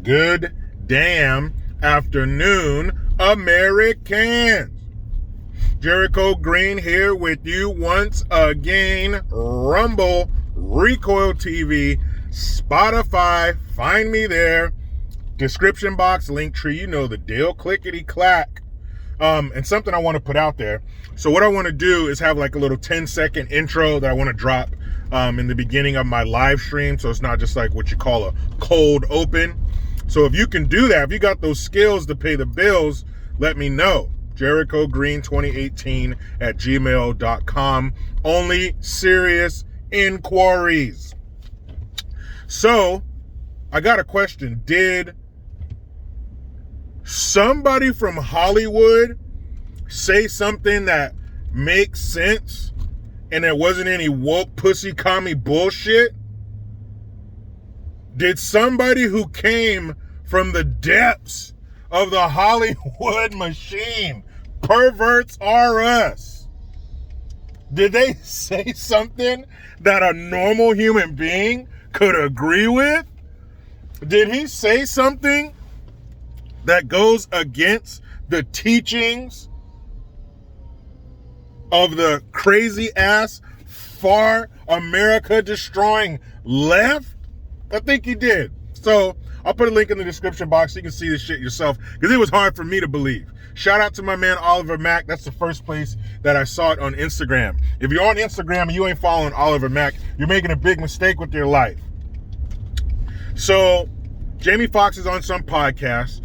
Good damn afternoon, Americans. Jericho Green here with you once again. Rumble, Recoil TV, Spotify, find me there. Description box, link tree, you know the deal. Clickety clack. And something I want to put out there. So what I want to do is have like a little 10-second intro that I want to drop in the beginning of my live stream. So it's not just like what you call a cold open. So if you can do that, if you got those skills to pay the bills, let me know. Jericho Green 2018 at gmail.com. Only serious inquiries. So I got a question. Did somebody from Hollywood say something that makes sense and there wasn't any woke pussy commie bullshit? Did somebody who came from the depths of the Hollywood machine, perverts are us, did they say something that a normal human being could agree with? Did he say something that goes against the teachings of the crazy ass, far America destroying left? I think he did. So I'll put a link in the description box so you can see this shit yourself, because it was hard for me to believe. Shout out to my man Oliver Mack. That's the first place that I saw it on Instagram. If you're on Instagram and you ain't following Oliver Mack, you're making a big mistake with your life. So Jamie Foxx is on some podcast,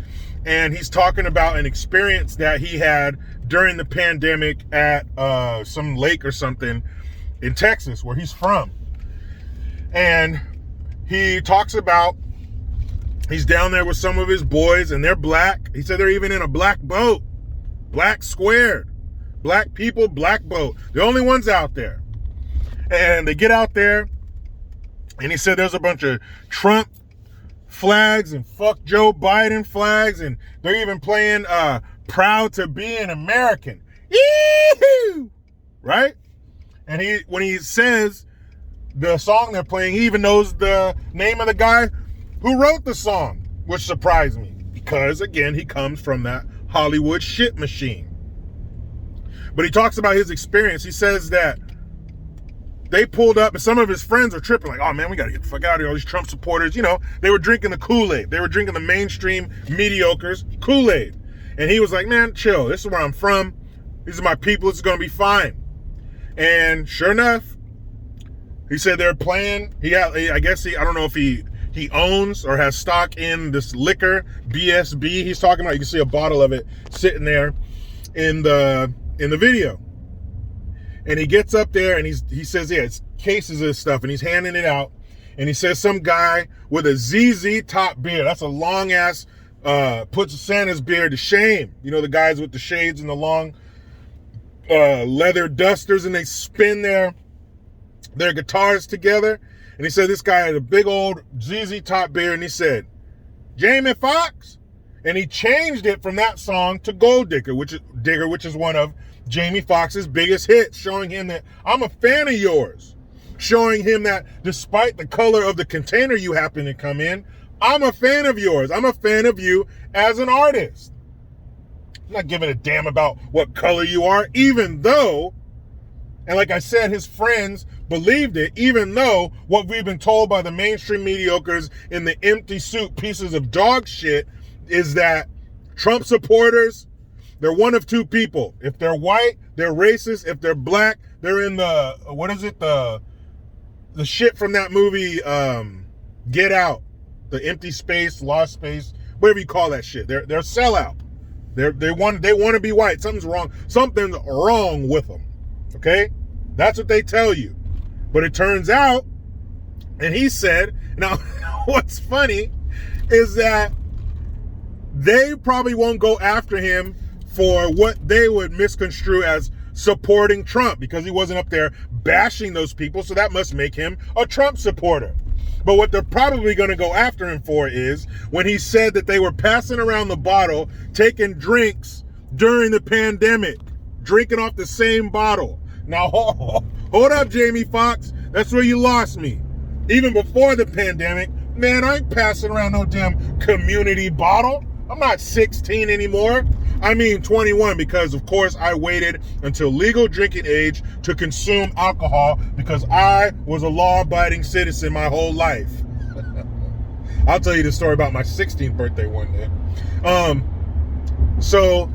and he's talking about an experience that he had during the pandemic at some lake or something in Texas, where he's from. And he talks about he's down there with some of his boys, and they're black. He said they're even in a black boat, black squared, black people, black boat. The only ones out there. And they get out there, and he said there's a bunch of Trump flags and fuck Joe Biden flags, and they're even playing Proud to Be an American. Yee-hoo! Right? And when he says the song they're playing, he even knows the name of the guy who wrote the song, which surprised me, because again, he comes from that Hollywood shit machine. But he talks about his experience. He says that they pulled up, and some of his friends are tripping, like, oh man, we gotta get the fuck out of here. All these Trump supporters, you know, they were drinking the Kool-Aid. They were drinking the mainstream mediocres Kool-Aid. And he was like, man, chill. This is where I'm from. These are my people. This is gonna be fine. And sure enough, he said they're playing. I don't know if he owns or has stock in this liquor, BSB he's talking about. You can see a bottle of it sitting there in the video. And he gets up there and he says, yeah, it's cases of stuff, and he's handing it out. And he says some guy with a ZZ Top beard, that's a long ass, puts Santa's beard to shame. You know, the guys with the shades and the long leather dusters, and they spin their guitars together. And he said this guy had a big old ZZ Top beard, and he said, Jamie Foxx? And he changed it from that song to Gold Digger, which is one of Jamie Foxx's biggest hits, showing him that I'm a fan of yours. Showing him that despite the color of the container you happen to come in, I'm a fan of yours. I'm a fan of you as an artist. I'm not giving a damn about what color you are, even though, and like I said, his friends believed it, even though what we've been told by the mainstream mediocres in the empty suit pieces of dog shit is that Trump supporters, they're one of two people. If they're white, they're racist. If they're black, they're in the, what is it? The shit from that movie, Get Out. The empty space, lost space, whatever you call that shit. They're a sellout. They want to be white. Something's wrong with them. Okay? That's what they tell you. But it turns out, and he said, now what's funny is that they probably won't go after him for what they would misconstrue as supporting Trump, because he wasn't up there bashing those people, so that must make him a Trump supporter. But what they're probably going to go after him for is when he said that they were passing around the bottle, taking drinks during the pandemic, drinking off the same bottle. Now, hold up, Jamie Foxx. That's where you lost me. Even before the pandemic, Man, I ain't passing around no damn community bottle. I'm not 16 anymore. I mean 21, because of course I waited until legal drinking age to consume alcohol because I was a law-abiding citizen my whole life. I'll tell you the story about my 16th birthday one day. So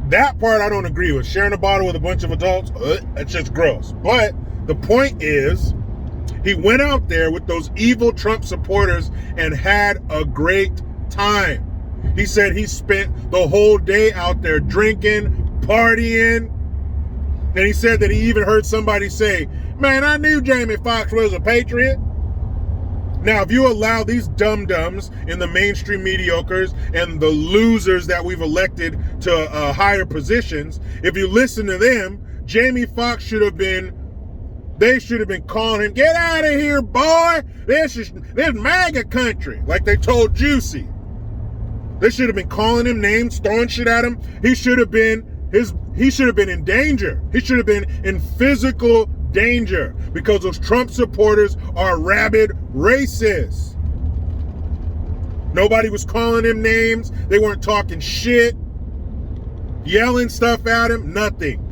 that part I don't agree with. Sharing a bottle with a bunch of adults, that's just gross. But the point is, he went out there with those evil Trump supporters and had a great time. He said he spent the whole day out there drinking, partying. And he said that he even heard somebody say, man, I knew Jamie Foxx was a patriot. Now, if you allow these dum-dums in the mainstream mediocres and the losers that we've elected to higher positions, if you listen to them, Jamie Foxx they should have been calling him, get out of here, boy. This MAGA country, like they told Juicy. They should have been calling him names, throwing shit at him. He should have been in danger. He should have been in physical danger because those Trump supporters are rabid racists. Nobody was calling him names. They weren't talking shit, yelling stuff at him, nothing.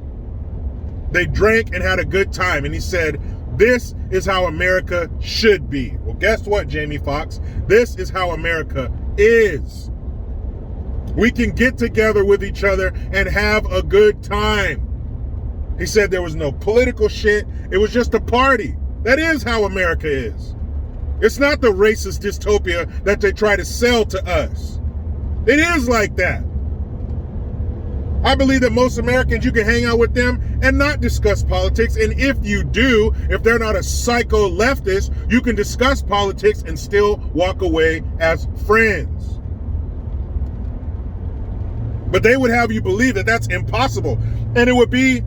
They drank and had a good time. And he said, this is how America should be. Well, guess what, Jamie Foxx? This is how America is. We can get together with each other and have a good time. He said there was no political shit. It was just a party. That is how America is. It's not the racist dystopia that they try to sell to us. It is like that. I believe that most Americans, you can hang out with them and not discuss politics. And if you do, if they're not a psycho leftist, you can discuss politics and still walk away as friends. But they would have you believe that that's impossible. And it would be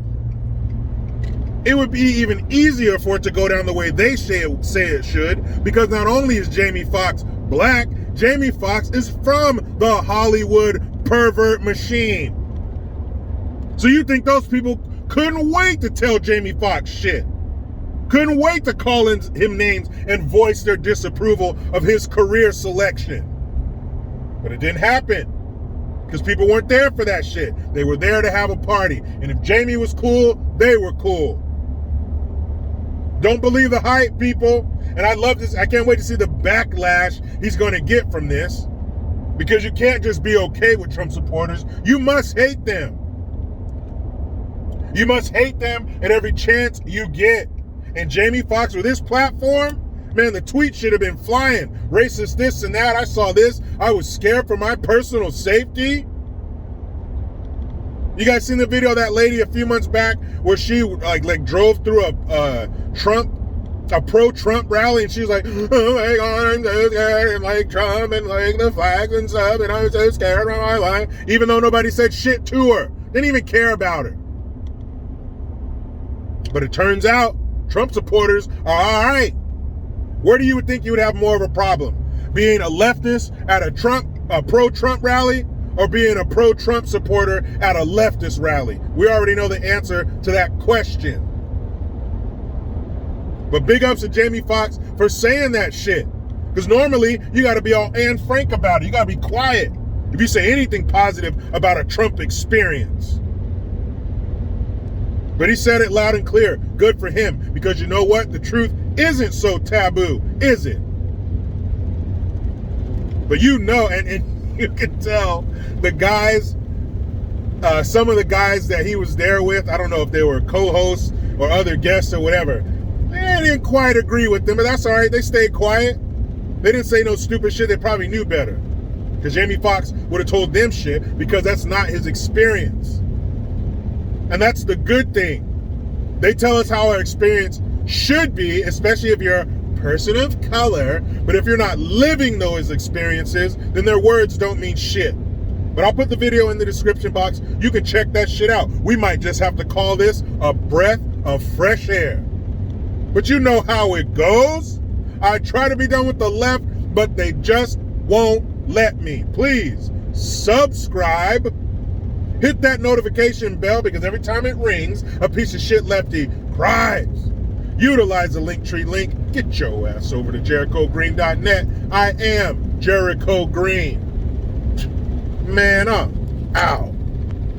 even easier for it to go down the way they say it should, because not only is Jamie Foxx black, Jamie Foxx is from the Hollywood pervert machine. So you think those people couldn't wait to tell Jamie Foxx shit? Couldn't wait to call him names and voice their disapproval of his career selection. But it didn't happen. Because people weren't there for that shit. They were there to have a party. And if Jamie was cool, they were cool. Don't believe the hype, people. And I love this. I can't wait to see the backlash he's going to get from this. Because you can't just be okay with Trump supporters. You must hate them. You must hate them at every chance you get. And Jamie Foxx, with his platform, man, the tweet should have been flying. Racist this and that. I saw this. I was scared for my personal safety. You guys seen the video of that lady a few months back where she like drove through a pro-Trump rally, and she was like, oh my God, I'm so scared, and like Trump and like the flags and stuff, and I'm so scared of my life, even though nobody said shit to her. Didn't even care about her. But it turns out Trump supporters are all right. Where do you think you would have more of a problem? Being a leftist at a pro-Trump rally, or being a pro-Trump supporter at a leftist rally? We already know the answer to that question. But big ups to Jamie Foxx for saying that shit. Because normally, you got to be all Anne Frank about it. You got to be quiet if you say anything positive about a Trump experience. But he said it loud and clear. Good for him. Because you know what? The truth isn't so taboo, is it? But you know, and you can tell the guys, some of the guys that he was there with, I don't know if they were co-hosts or other guests or whatever, they didn't quite agree with them, but that's all right. They stayed quiet. They didn't say no stupid shit. They probably knew better. Because Jamie Foxx would have told them shit, because that's not his experience. And that's the good thing. They tell us how our experience should be, especially if you're a person of color. But if you're not living those experiences, then their words don't mean shit. But I'll put the video in the description box. You can check that shit out. We might just have to call this a breath of fresh air. But you know how it goes. I try to be done with the left, but they just won't let me. Please subscribe. Hit that notification bell, because every time it rings, a piece of shit lefty cries. Utilize the Linktree link. Get your ass over to JerichoGreen.net. I am Jericho Green. Man up. Ow.